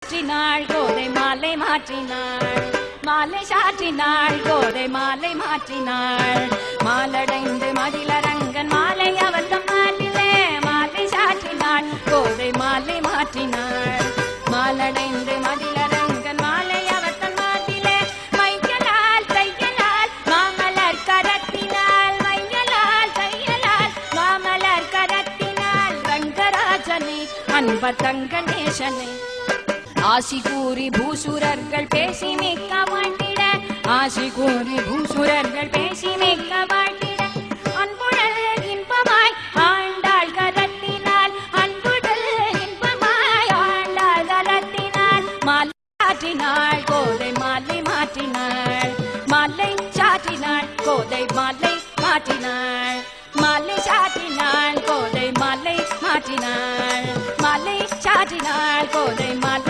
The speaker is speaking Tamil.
சாற்றினாள் கோதை மாலை மாற்றினாள் மாலை சாற்றினாள் கோதை மாலை மாற்றினாள் மாலடைந்து மதிலரங்கன் மாலை அவர்தம் மாட்டிலே மாலை சாற்றினாள் கோதை மாலை மாற்றினாள் மாலடைந்து மதிலரங்கன் மாலை அவர்தம் மாட்டிலே மையலால் தையலால் மாமலர் கரத்தினாள் மையலால் தையலால் மாமலர் கரத்தினாள் ரங்கராஜனை அன்பதங்க நேசனை ஆசி கூறி பூசுரர்கள் பேசி மிக்க வாழ்ந்திட ஆசி கூறி பூசுரர்கள் பேசி மிக்க வாழ்ந்திட அன்புடல் இன்பமாய் ஆண்டாள் கரத்தினாள் அன்புடல் இன்பமாய் ஆண்டாள் கரத்தினாள் மாலை சாற்றினாள் கோதை மாலை மாற்றினாள் மாலை சாற்றினாள் கோதை மாலை மாற்றினாள் மாலை சாற்றினாள் கோதை மாலை மாற்றினாள் மாலை சாற்றினாள் கோதை மாலை